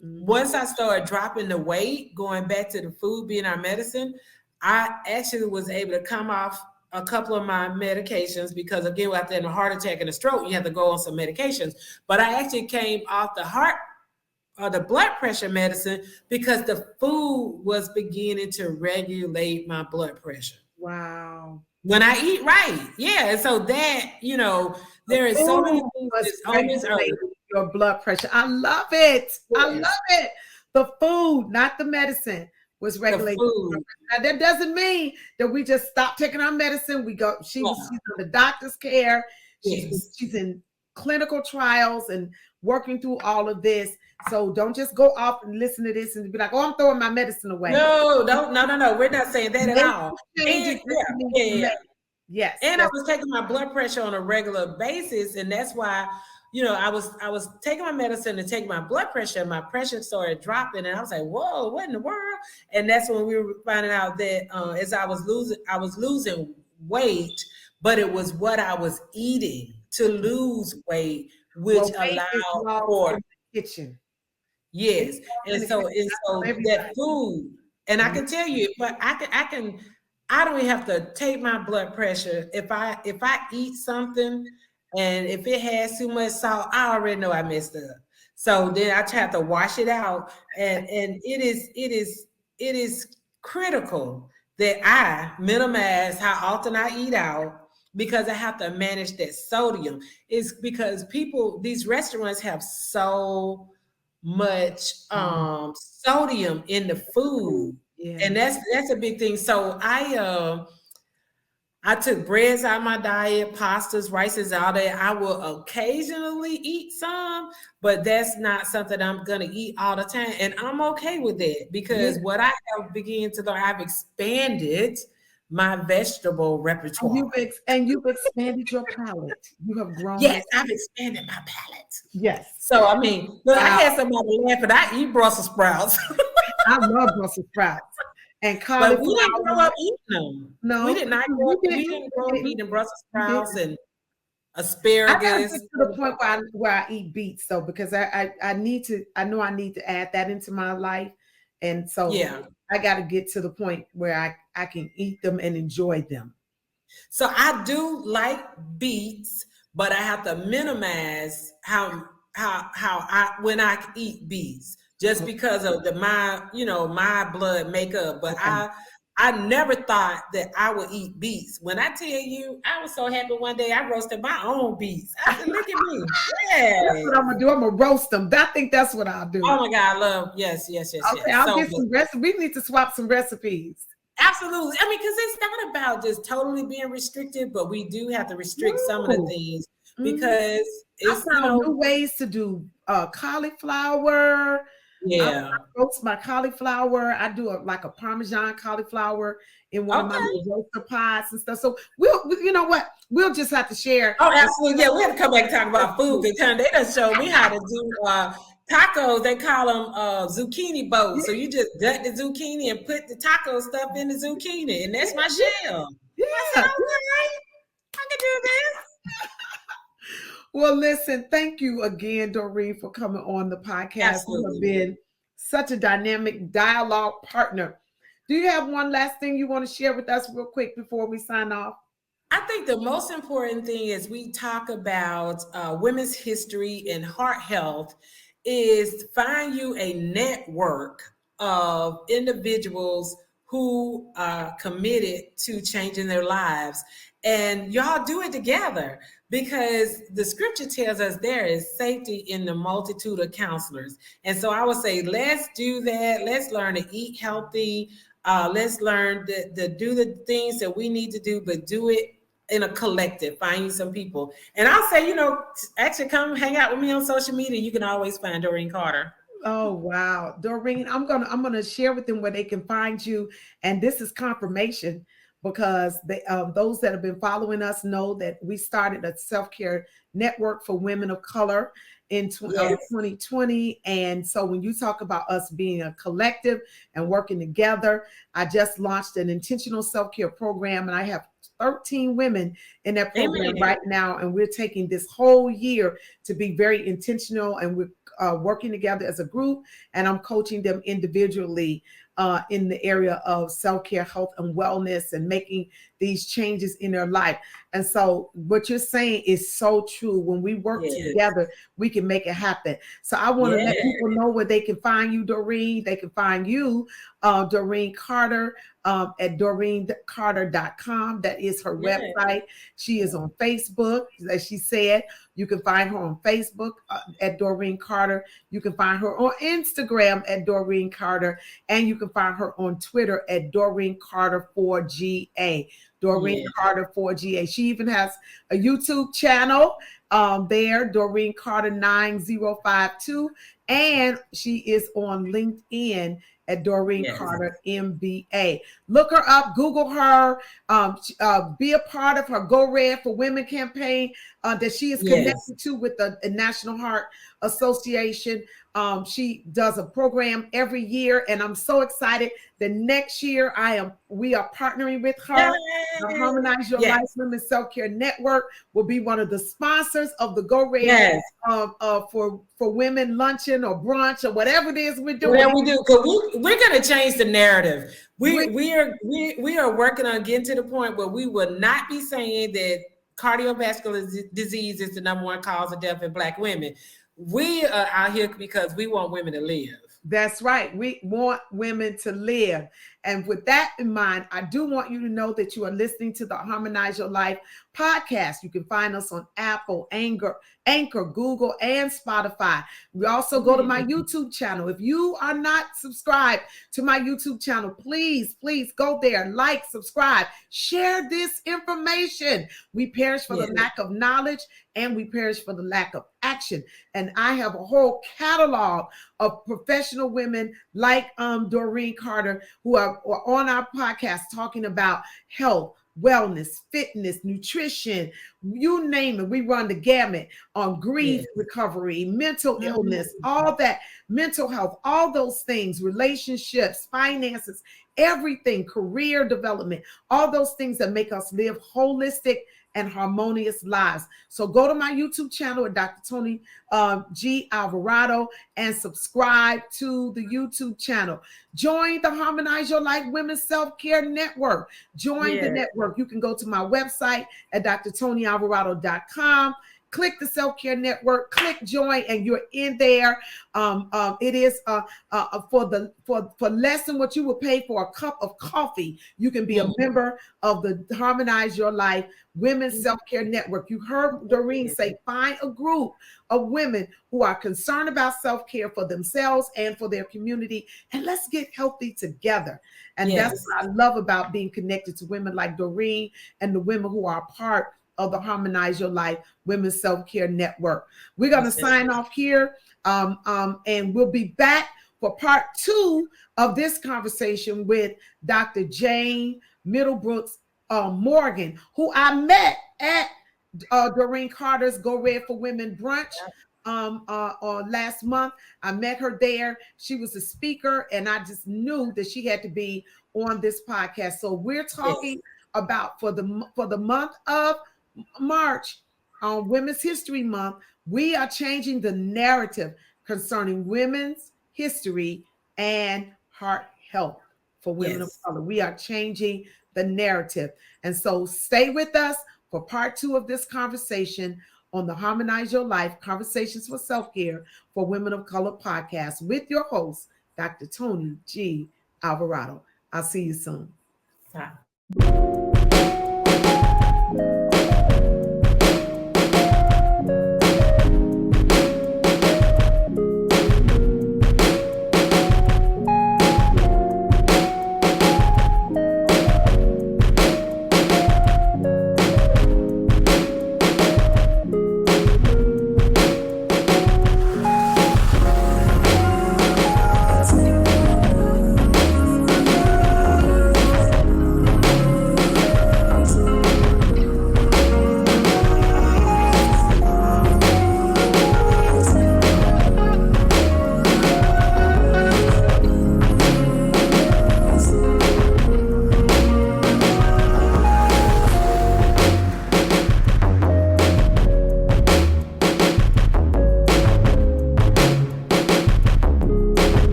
Once I started dropping the weight, going back to the food being our medicine, I actually was able to come off a couple of my medications because again, after a heart attack and a stroke, you have to go on some medications. But I actually came off the blood pressure medicine because the food was beginning to regulate my blood pressure. Wow. When I eat right. Yeah. And so that, you know, there is so many things that's on this earth. Your blood pressure. I love it. Yes. I love it. The food, not the medicine, was regulating. Now, that doesn't mean that we just stop taking our medicine. We go, she's in the doctor's care. She's in clinical trials and working through all of this. So don't just go off and listen to this and be like, oh, I'm throwing my medicine away. No. We're not saying that at all. Yes. And I was taking my blood pressure on a regular basis. And that's why, you know, I was taking my medicine to take my blood pressure. And my pressure started dropping. And I was like, whoa, what in the world? And that's when we were finding out that as I was losing weight, but it was what I was eating to lose weight, which allowed for kitchen. Yes. And so that food, and I can tell you, but I don't even have to take my blood pressure. If I eat something and if it has too much salt, I already know I messed up. So then I have to wash it out. And it is critical that I minimize how often I eat out because I have to manage that sodium. It's because these restaurants have so much sodium in the food. Yeah. And that's a big thing. So I took breads out of my diet, pastas, rices out there. I will occasionally eat some, but that's not something I'm gonna eat all the time. And I'm okay with that because what I have begun to learn, I've expanded my vegetable repertoire. You've expanded your palate. You have grown. Yes, I've expanded my palate. Yes. So I mean, I had somebody laughing. I eat Brussels sprouts. I love Brussels sprouts and cauliflower. But we didn't grow up eating them. No, we did not grow up. We didn't grow up eating Brussels sprouts and asparagus. I gotta get to the point where I eat beets though, because I know I need to add that into my life, and so I got to get to the point where I can eat them and enjoy them. So I do like beets, but I have to minimize how when I eat beets. Just because of my blood makeup, but I never thought that I would eat beets. When I tell you, I was so happy one day I roasted my own beets. I said, "Look at me!" Yeah, that's what I'm gonna do. I'm gonna roast them. I think that's what I'll do. Oh my God, I love yes. Okay, I'll get some recipes. We need to swap some recipes. Absolutely. I mean, because it's not about just totally being restricted, but we do have to restrict some of the things because it's new ways to do cauliflower. Yeah, I roast my cauliflower. I do like a Parmesan cauliflower in one of my roaster pots and stuff. So you know what? We'll just have to share. Oh, absolutely. Yeah, we have to come back and talk about food because they done showed me how to do tacos. They call them zucchini boats. So you just gut the zucchini and put the taco stuff in the zucchini, and that's my shell. Yeah, I said, okay, I can do this. Well, listen, thank you again, Doreen, for coming on the podcast. Absolutely. You have been such a dynamic dialogue partner. Do you have one last thing you want to share with us real quick before we sign off? I think the most important thing as we talk about women's history and heart health is find you a network of individuals who are committed to changing their lives. And y'all do it together because the scripture tells us there is safety in the multitude of counselors. And so I would say, let's do that. Let's learn to eat healthy. Let's learn to do the things that we need to do, but do it in a collective, finding some people. And I'll say, actually come hang out with me on social media. You can always find Doreen Carter. Oh wow, Doreen, I'm gonna share with them where they can find you, and this is confirmation because those that have been following us know that we started a self care network for women of color in Yes. 2020, and so when you talk about us being a collective and working together, I just launched an intentional self care program, and I have 13 women in that program Amen. right now, and we're taking this whole year to be very intentional, and we're working together as a group, and I'm coaching them individually in the area of self-care, health, and wellness, and making these changes in their life. And so what you're saying is so true. When we work Yes. together, we can make it happen. So I want to Yes. let people know where they can find you, Doreen. They can find you, Doreen Carter, at doreencarter.com. That is her Yes. website. She is on Facebook, as she said. You can find her on Facebook at Doreen Carter. You can find her on Instagram at Doreen Carter. And you can find her on Twitter at Doreen Carter 4GA. Doreen Yes. Carter 4GA. She even has a YouTube channel there, Doreen Carter 9052. And she is on LinkedIn at Doreen Yes. Carter MBA. Look her up, Google her, be a part of her Go Red for Women campaign that she is Yes. connected to with the National Heart Association. She does a program every year, and I'm so excited that next year we are partnering with her. The Harmonize Your Life Yes. Women's Self Care Network will be one of the sponsors of the Go Red Yes. for women luncheon or brunch or whatever it is we're doing. Whatever we do, because we're going to change the narrative. We- We are working on getting to the point where we will not be saying that cardiovascular disease is the number one cause of death in Black women. We are out here because we want women to live. That's right. We want women to live. And with that in mind, I do want you to know that you are listening to the Harmonize Your Life podcast. You can find us on Apple, Anchor, Google, and Spotify. We also go to my YouTube channel. If you are not subscribed to my YouTube channel, please go there, like, subscribe, share this information. We perish for the lack of knowledge, and we perish for the lack of action. And I have a whole catalog of professional women like Doreen Carter who are on our podcast talking about health, wellness, fitness, nutrition, you name it. We run the gamut on grief recovery, mental illness, all that, mental health, all those things, relationships, finances, everything, career development, all those things that make us live holistic and harmonious lives. So go to my YouTube channel at Dr.Toni G. Alvarado and subscribe to the YouTube channel. Join the Harmonize Your Life Women's Self-Care Network. Join the network. You can go to my website at drtonialvarado.com. Click the Self-Care Network, click join, and you're in there. It is for less than what you would pay for a cup of coffee. You can be a member of the Harmonize Your Life Women's Self-Care Network. You heard Doreen say, find a group of women who are concerned about self-care for themselves and for their community, and let's get healthy together. And that's what I love about being connected to women like Doreen and the women who are part of the Harmonize Your Life Women's Self-Care Network. We're going to sign off here, and we'll be back for part 2 of this conversation with Dr. Jane Middlebrooks Morgan, who I met at Doreen Carter's Go Red for Women brunch last month. I met her there. She was a speaker, and I just knew that she had to be on this podcast. So we're talking about for the month of March, on Women's History Month, we are changing the narrative concerning women's history and heart health for women of Yes. color. We are changing the narrative. And so stay with us for part 2 of this conversation on the Harmonize Your Life Conversations for Self-Care for Women of Color podcast with your host, Dr. Toni G. Alvarado. I'll see you soon. Bye.